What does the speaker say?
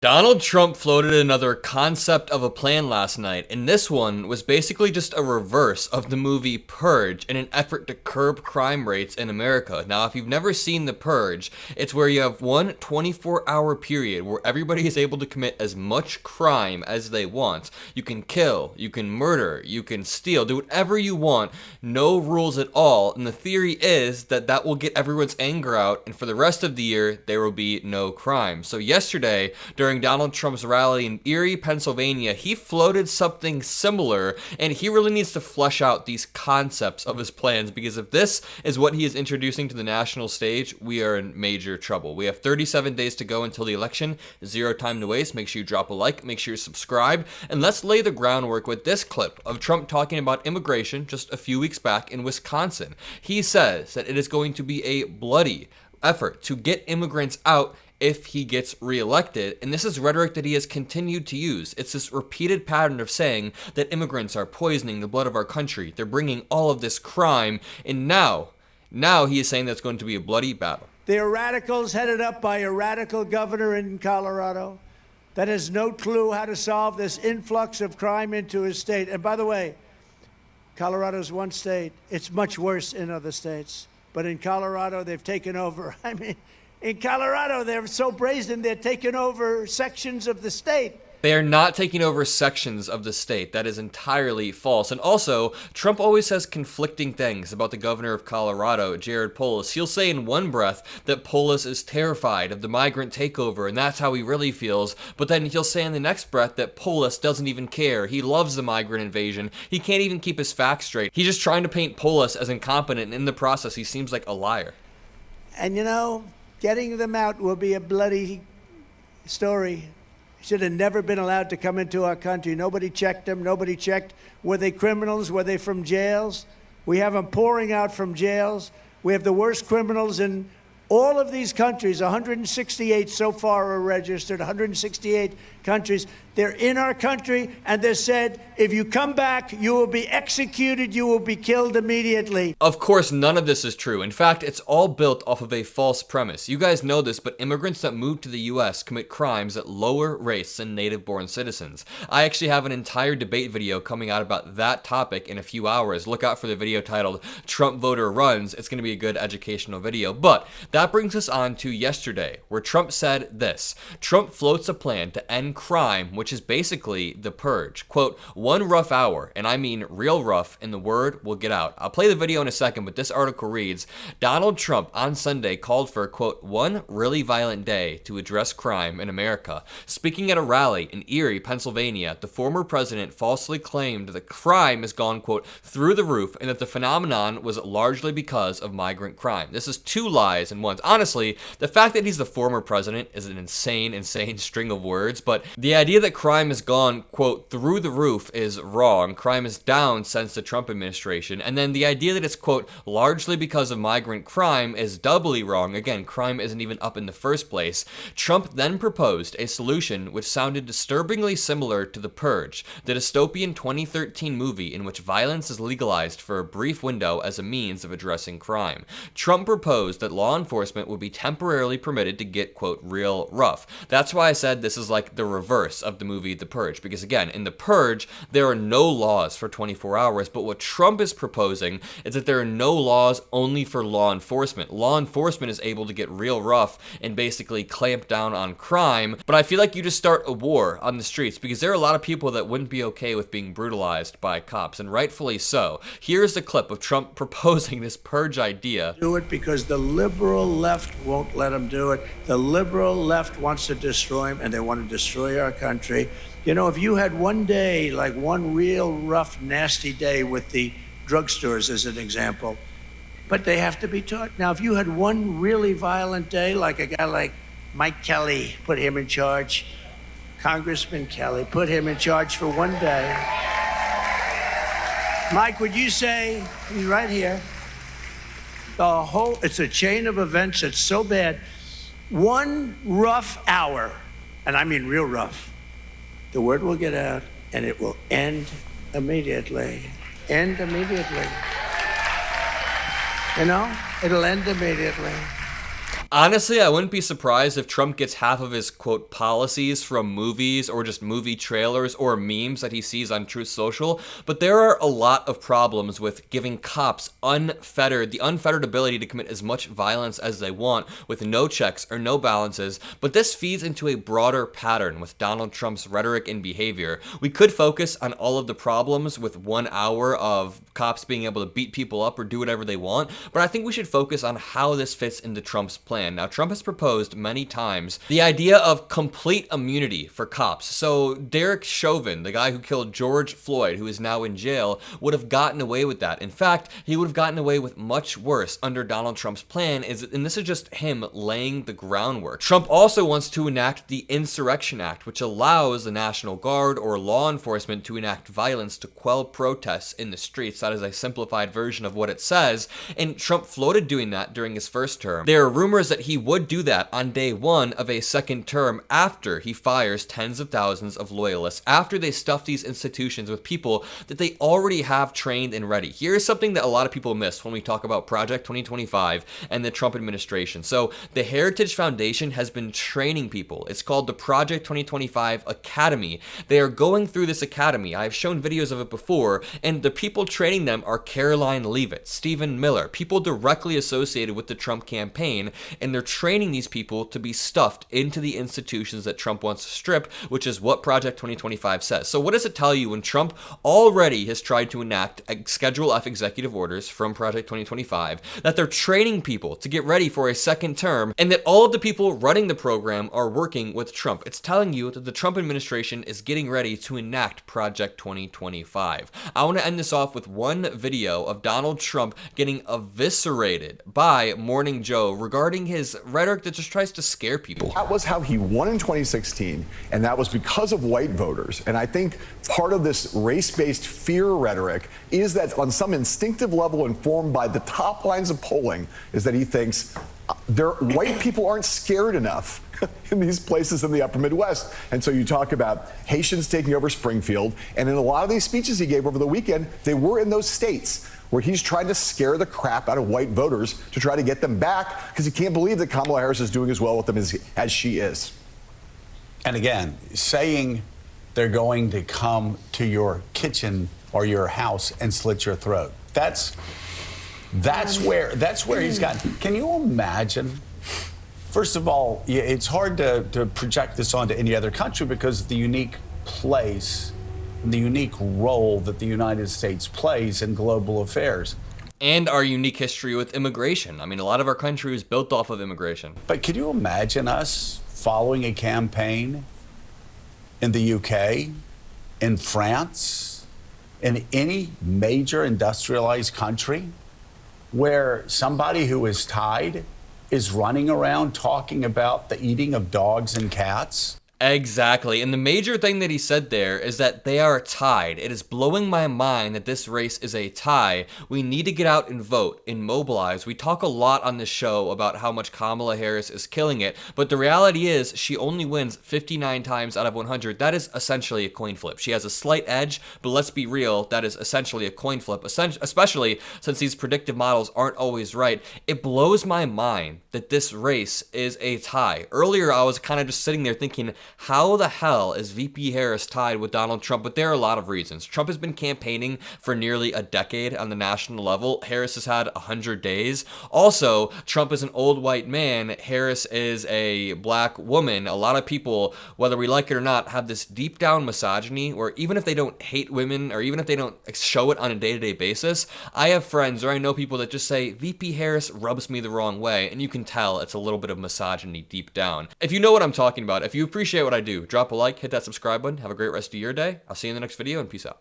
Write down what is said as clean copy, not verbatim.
Donald Trump floated another concept of a plan last night, and this one was basically just a reverse of the movie Purge in an effort to curb crime rates in America. Now, if you've never seen The Purge, it's where you have one 24-hour period where everybody is able to commit as much crime as they want. You can kill, you can murder, you can steal, do whatever you want, no rules at all, and the theory is that that will get everyone's anger out, and for the rest of the year, there will be no crime. So yesterday, during Donald Trump's rally in Erie, Pennsylvania, he floated something similar, and he really needs to flesh out these concepts of his plans, because if this is what he is introducing to the national stage, we are in major trouble. We have 37 days to go until the election, zero time to waste. Make sure you drop a like, make sure you subscribe, and let's lay the groundwork with this clip of Trump talking about immigration just a few weeks back in Wisconsin. He says that it is going to be a bloody effort to get immigrants out if he gets reelected, and this is rhetoric that he has continued to use. It's this repeated pattern of saying that immigrants are poisoning the blood of our country, they're bringing all of this crime, and now he is saying that's going to be a bloody battle. They are radicals headed up by a radical governor in Colorado that has no clue how to solve this influx of crime into his state. And by the way, Colorado's one state. It's much worse in other states. But in Colorado, they've taken over. I mean, in Colorado, they're so brazen, they're taking over sections of the state. They are not taking over sections of the state. That is entirely false. And also, Trump always says conflicting things about the governor of Colorado, Jared Polis. He'll say in one breath that Polis is terrified of the migrant takeover, and that's how he really feels. But then he'll say in the next breath that Polis doesn't even care. He loves the migrant invasion. He can't even keep his facts straight. He's just trying to paint Polis as incompetent, and in the process, he seems like a liar. And you know, getting them out will be a bloody story. Should have never been allowed to come into our country. Nobody checked them. Nobody checked, were they criminals? Were they from jails? We have them pouring out from jails. We have the worst criminals in all of these countries. 168 so far are registered, 168 countries. They're in our country, and they said, if you come back, you will be executed, you will be killed immediately. Of course, none of this is true. In fact, it's all built off of a false premise. You guys know this, but immigrants that move to the US commit crimes at lower rates than native-born citizens. I actually have an entire debate video coming out about that topic in a few hours. Look out for the video titled, Trump Voter Runs. It's going to be a good educational video. But that brings us on to yesterday, where Trump said this. Trump floats a plan to end crime, which is basically the purge. Quote, one rough hour, and I mean real rough, and the word will get out. I'll play the video in a second, but this article reads, Donald Trump on Sunday called for, quote, one really violent day to address crime in America. Speaking at a rally in Erie, Pennsylvania, the former president falsely claimed that crime has gone, quote, through the roof, and that the phenomenon was largely because of migrant crime. This is two lies in one. Honestly, the fact that he's the former president is an insane string of words, but the idea that crime has gone, quote, through the roof is wrong. Crime is down since the Trump administration. And then the idea that it's, quote, largely because of migrant crime is doubly wrong. Again, crime isn't even up in the first place. Trump then proposed a solution which sounded disturbingly similar to The Purge, the dystopian 2013 movie in which violence is legalized for a brief window as a means of addressing crime. Trump proposed that law enforcement would be temporarily permitted to get, quote, real rough. That's why I said this is like the reverse of the movie The Purge, because again, in The Purge, there are no laws for 24 hours, but what Trump is proposing is that there are no laws only for law enforcement. Law enforcement is able to get real rough and basically clamp down on crime, but I feel like you just start a war on the streets, because there are a lot of people that wouldn't be okay with being brutalized by cops, and rightfully so. Here's a clip of Trump proposing this purge idea. Do it because the liberal left won't let them do it. The liberal left wants to destroy them, and they want to destroy our country. You know, if you had one day, like one real rough, nasty day with the drugstores as an example, but they have to be taught. Now, if you had one really violent day, like a guy like Mike Kelly, put him in charge, Congressman Kelly, put him in charge for one day. Mike, would you say, he's right here, it's a chain of events that's so bad. One rough hour, and I mean real rough, the word will get out and it will end immediately. End immediately. You know, it'll end immediately. Honestly, I wouldn't be surprised if Trump gets half of his, quote, policies from movies or just movie trailers or memes that he sees on Truth Social, but there are a lot of problems with giving cops the unfettered ability to commit as much violence as they want with no checks or no balances, but this feeds into a broader pattern with Donald Trump's rhetoric and behavior. We could focus on all of the problems with 1 hour of cops being able to beat people up or do whatever they want, but I think we should focus on how this fits into Trump's plan. Now, Trump has proposed many times the idea of complete immunity for cops. So Derek Chauvin, the guy who killed George Floyd, who is now in jail, would have gotten away with that. In fact, he would have gotten away with much worse under Donald Trump's plan, and this is just him laying the groundwork. Trump also wants to enact the Insurrection Act, which allows the National Guard or law enforcement to enact violence to quell protests in the streets. That is a simplified version of what it says, and Trump floated doing that during his first term. There are rumors that he would do that on day one of a second term after he fires tens of thousands of loyalists, after they stuff these institutions with people that they already have trained and ready. Here's something that a lot of people miss when we talk about Project 2025 and the Trump administration. So the Heritage Foundation has been training people. It's called the Project 2025 Academy. They are going through this academy. I've shown videos of it before, and the people training them are Caroline Leavitt, Stephen Miller, people directly associated with the Trump campaign, and they're training these people to be stuffed into the institutions that Trump wants to strip, which is what Project 2025 says. So what does it tell you when Trump already has tried to enact Schedule F executive orders from Project 2025, that they're training people to get ready for a second term, and that all of the people running the program are working with Trump? It's telling you that the Trump administration is getting ready to enact Project 2025. I want to end this off with one video of Donald Trump getting eviscerated by Morning Joe regarding his rhetoric that just tries to scare people. That was how he won in 2016, and that was because of white voters. And I think part of this race-based fear rhetoric is that on some instinctive level informed by the top lines of polling is that he thinks white people aren't scared enough in these places in the upper Midwest. And so you talk about Haitians taking over Springfield, and in a lot of these speeches he gave over the weekend, they were in those states where he's trying to scare the crap out of white voters to try to get them back because he can't believe that Kamala Harris is doing as well with them as she is. And again, saying they're going to come to your kitchen or your house and slit your throat. That's where he's gotten. Can you imagine? First of all, it's hard to project this onto any other country because of the unique place and the unique role that the United States plays in global affairs. And our unique history with immigration. I mean, a lot of our country is built off of immigration. But could you imagine us following a campaign in the UK, in France, in any major industrialized country where somebody who is tied is running around talking about the eating of dogs and cats? Exactly. And the major thing that he said there is that they are tied. It is blowing my mind that this race is a tie. We need to get out and vote and mobilize. We talk a lot on this show about how much Kamala Harris is killing it, but the reality is she only wins 59 times out of 100. That is essentially a coin flip. She has a slight edge, but let's be real, that is essentially a coin flip, especially since these predictive models aren't always right. It blows my mind that this race is a tie. Earlier, I was kind of just sitting there thinking, how the hell is VP Harris tied with Donald Trump? But there are a lot of reasons. Trump has been campaigning for nearly a decade on the national level. Harris has had 100 days. Also, Trump is an old white man. Harris is a black woman. A lot of people, whether we like it or not, have this deep down misogyny where even if they don't hate women or even if they don't show it on a day-to-day basis, I have friends or I know people that just say, VP Harris rubs me the wrong way. And you can tell it's a little bit of misogyny deep down. If you know what I'm talking about, if you appreciate what I do, drop a like, hit that subscribe button. Have a great rest of your day. I'll see you in the next video, and peace out.